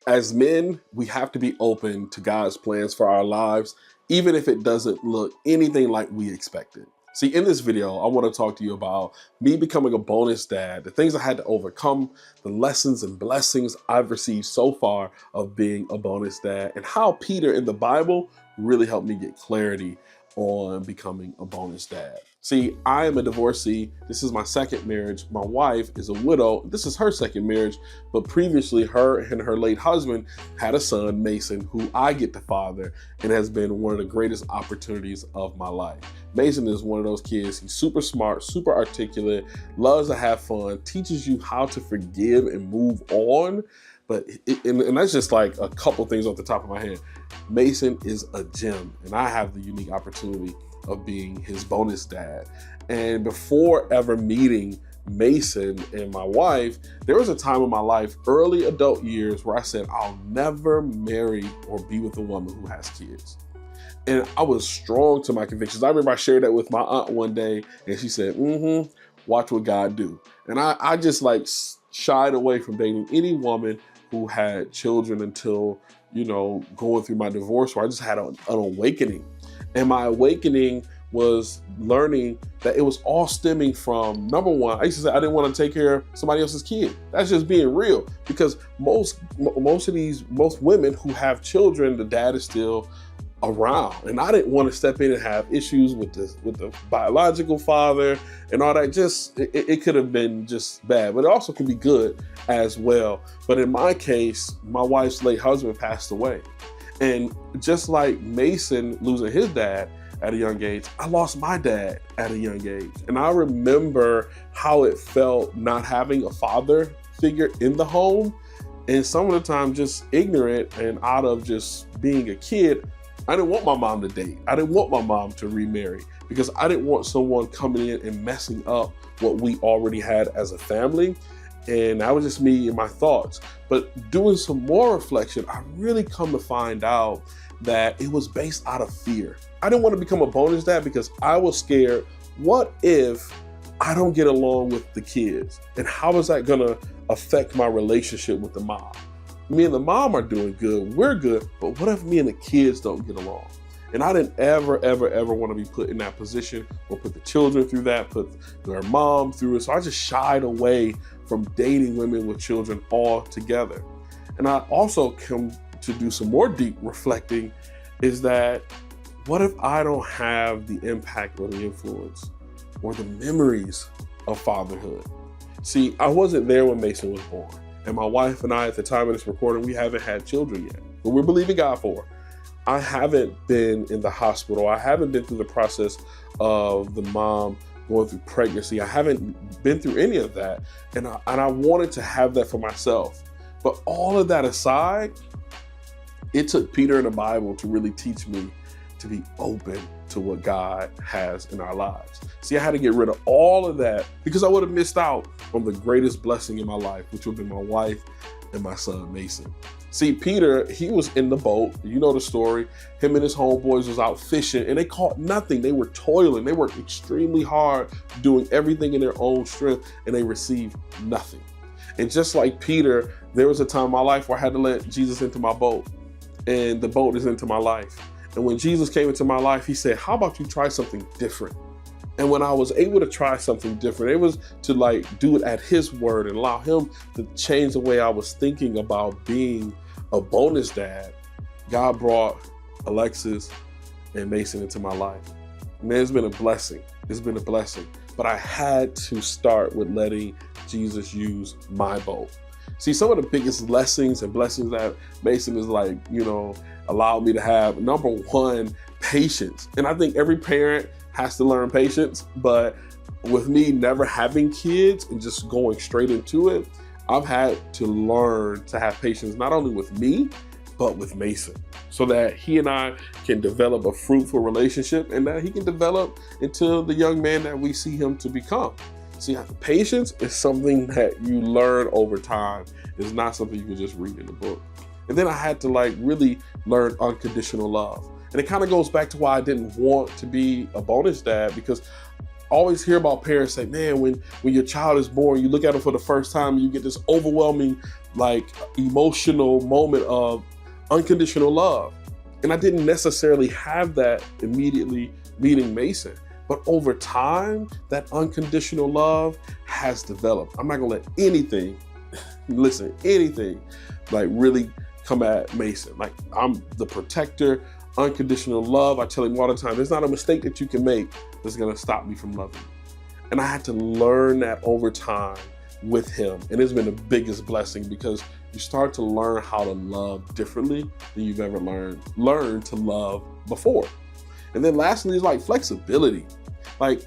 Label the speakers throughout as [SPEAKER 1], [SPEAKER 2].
[SPEAKER 1] As men, we have to be open to God's plans for our lives, even if it doesn't look anything like we expected. See, in this video, I want to talk to you about me becoming a bonus dad, the things I had to overcome, the lessons and blessings I've received so far of being a bonus dad, and how Peter in the Bible really helped me get clarity on becoming a bonus dad. See, I am a divorcee. This is my second marriage. My wife is a widow. This is her second marriage, but previously her and her late husband had a son, Mason, who I get to father, and has been one of the greatest opportunities of my life. Mason is one of those kids. He's super smart, super articulate, loves to have fun, teaches you how to forgive and move on. And that's just like a couple things off the top of my head. Mason is a gem, and I have the unique opportunity of being his bonus dad. And before ever meeting Mason and my wife, there was a time in my life, early adult years, where I said, I'll never marry or be with a woman who has kids. And I was strong to my convictions. I remember I shared that with my aunt one day, and she said, watch what God do. And I just like shied away from dating any woman who had children until, going through my divorce, where I just had an awakening. And my awakening was learning that it was all stemming from, number one, I used to say I didn't want to take care of somebody else's kid. That's just being real, because most women who have children, the dad is still around, and I didn't want to step in and have issues with the biological father and all that. Just it could have been just bad, but it also could be good as well. But in my case, my wife's late husband passed away, and just like Mason losing his dad at a young age, I lost my dad at a young age. And I remember how it felt not having a father figure in the home, and some of the time just ignorant and out of just being a kid. I didn't want my mom to date. I didn't want my mom to remarry, because I didn't want someone coming in and messing up what we already had as a family. And that was just me and my thoughts. But doing some more reflection, I really come to find out that it was based out of fear. I didn't want to become a bonus dad because I was scared. What if I don't get along with the kids? And how is that going to affect my relationship with the mom? Me and the mom are doing good, we're good, but what if me and the kids don't get along? And I didn't ever want to be put in that position, or put the children through that, put their mom through it. So I just shied away from dating women with children altogether. And I also come to do some more deep reflecting, is that what if I don't have the impact or the influence or the memories of fatherhood? See, I wasn't there when Mason was born. And my wife and I, at the time of this recording, we haven't had children yet, but we're believing God for. I haven't been in the hospital. I haven't been through the process of the mom going through pregnancy. I haven't been through any of that. And I wanted to have that for myself. But all of that aside, it took Peter in the Bible to really teach me to be open to what God has in our lives. See, I had to get rid of all of that, because I would have missed out on the greatest blessing in my life, which would have been my wife and my son, Mason. See, Peter, he was in the boat. You know the story. Him and his homeboys was out fishing, and they caught nothing. They were toiling. They worked extremely hard, doing everything in their own strength, and they received nothing. And just like Peter, there was a time in my life where I had to let Jesus into my boat, and the boat is into my life. And when Jesus came into my life, he said, how about you try something different? And when I was able to try something different, it was to do it at his word and allow him to change the way I was thinking about being a bonus dad. God brought Alexis and Mason into my life. And it's been a blessing. It's been a blessing. But I had to start with letting Jesus use my boat. See, some of the biggest lessons and blessings that Mason is allowed me to have, number one, patience. And I think every parent has to learn patience, but with me never having kids and just going straight into it, I've had to learn to have patience, not only with me, but with Mason, so that he and I can develop a fruitful relationship, and that he can develop into the young man that we see him to become. See, patience is something that you learn over time. It's not something you can just read in a book. And then I had to really learn unconditional love. And it kind of goes back to why I didn't want to be a bonus dad, because always hear about parents say, man, when your child is born, you look at them for the first time, you get this overwhelming, like, emotional moment of unconditional love. And I didn't necessarily have that immediately meeting Mason. But over time, that unconditional love has developed. I'm not gonna let anything, listen, anything, like, really come at Mason. Like, I'm the protector, unconditional love. I tell him all the time, there's not a mistake that you can make that's gonna stop me from loving you. And I had to learn that over time with him. And it's been the biggest blessing, because you start to learn how to love differently than you've ever learned to love before. And then lastly is like flexibility. Like,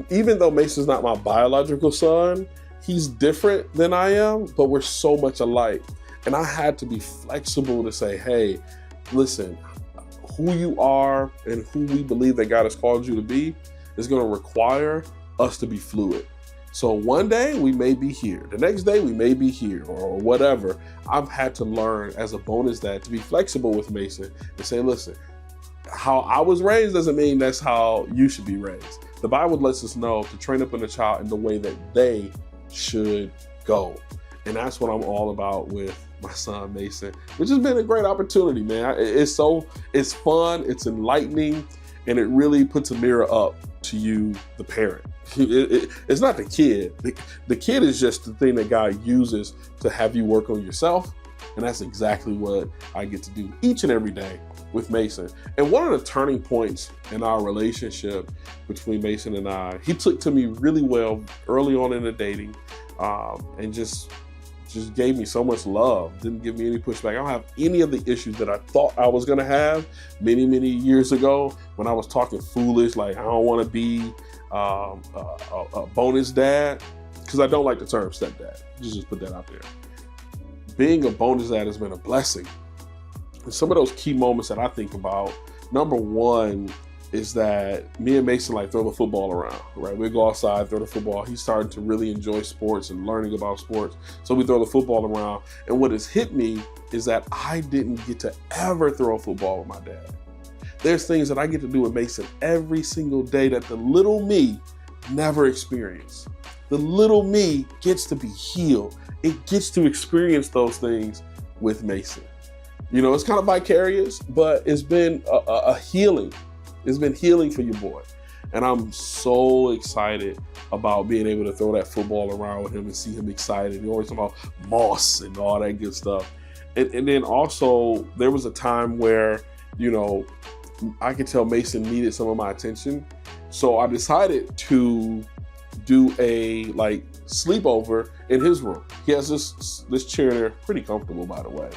[SPEAKER 1] even though Mason's not my biological son, he's different than I am, but we're so much alike. And I had to be flexible to say, hey, listen, who you are and who we believe that God has called you to be is going to require us to be fluid. So one day we may be here, the next day we may be here, or whatever. I've had to learn as a bonus dad to be flexible with Mason and say, listen, how I was raised doesn't mean that's how you should be raised. The Bible lets us know to train up in a child in the way that they should go. And that's what I'm all about with my son Mason, which has been a great opportunity, man. It's fun, it's enlightening, and it really puts a mirror up to you, the parent. It's not the kid. The kid is just the thing that God uses to have you work on yourself. And that's exactly what I get to do each and every day with Mason. And one of the turning points in our relationship between Mason and I, he took to me really well early on in the dating, and just gave me so much love, didn't give me any pushback. I don't have any of the issues that I thought I was gonna have many, many years ago when I was talking foolish, like I don't wanna be a bonus dad, because I don't like the term stepdad. Just put that out there. Being a bonus dad has been a blessing. And some of those key moments that I think about, number one is that me and Mason like throw the football around, right? We go outside, throw the football. He's starting to really enjoy sports and learning about sports. So we throw the football around. And what has hit me is that I didn't get to ever throw a football with my dad. There's things that I get to do with Mason every single day that the little me never experienced. The little me gets to be healed. It gets to experience those things with Mason. You know, it's kind of vicarious, but it's been a healing. It's been healing for your boy. And I'm so excited about being able to throw that football around with him and see him excited. He always talk about moss and all that good stuff. And then also, there was a time where, you know, I could tell Mason needed some of my attention. So I decided to do a like sleepover in his room. He has this chair there, pretty comfortable, by the way.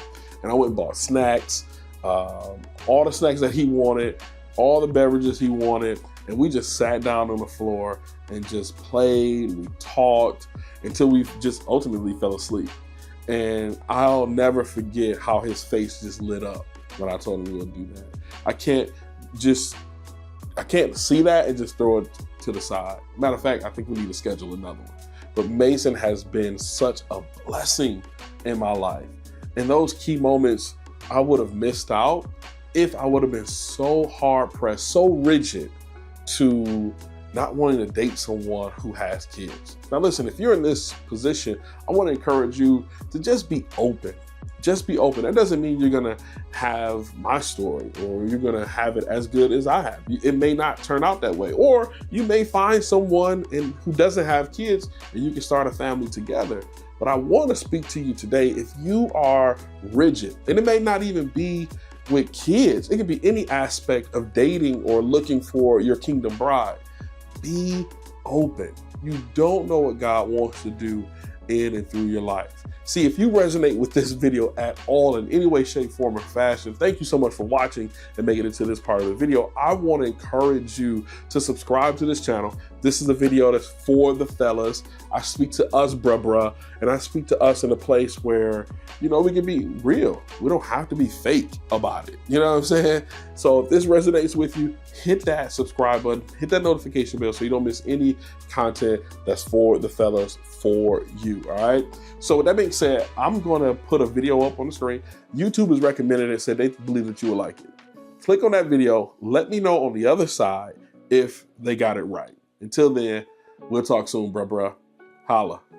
[SPEAKER 1] And I went and bought snacks, all the snacks that he wanted, all the beverages he wanted, and we just sat down on the floor and just played, we talked until we just ultimately fell asleep. And I'll never forget how his face just lit up when I told him we would do that. I can't see that and just throw it to the side. Matter of fact, I think we need to schedule another one. But Mason has been such a blessing in my life. And those key moments I would have missed out if I would have been so hard pressed, so rigid to not wanting to date someone who has kids. Now listen, if you're in this position, I want to encourage you to just be open. Just be open. That doesn't mean you're gonna have my story or you're gonna have it as good as I have. It may not turn out that way. Or you may find someone who doesn't have kids and you can start a family together. But I want to speak to you today if you are rigid, and it may not even be with kids. It could be any aspect of dating or looking for your kingdom bride. Be open. You don't know what God wants to do in and through your life. See, if you resonate with this video at all in any way, shape, form, or fashion, thank you so much for watching and making it to this part of the video. I want to encourage you to subscribe to this channel. This is a video that's for the fellas. I speak to us, bruh, and I speak to us in a place where, you know, we can be real. We don't have to be fake about it. You know what I'm saying? So if this resonates with you, hit that subscribe button, hit that notification bell so you don't miss any content that's for the fellas, for you, all right? So with that being said, I'm gonna put a video up on the screen. YouTube has recommended it and said they believe that you will like it. Click on that video, let me know on the other side if they got it right. Until then, we'll talk soon, bruh. Holla.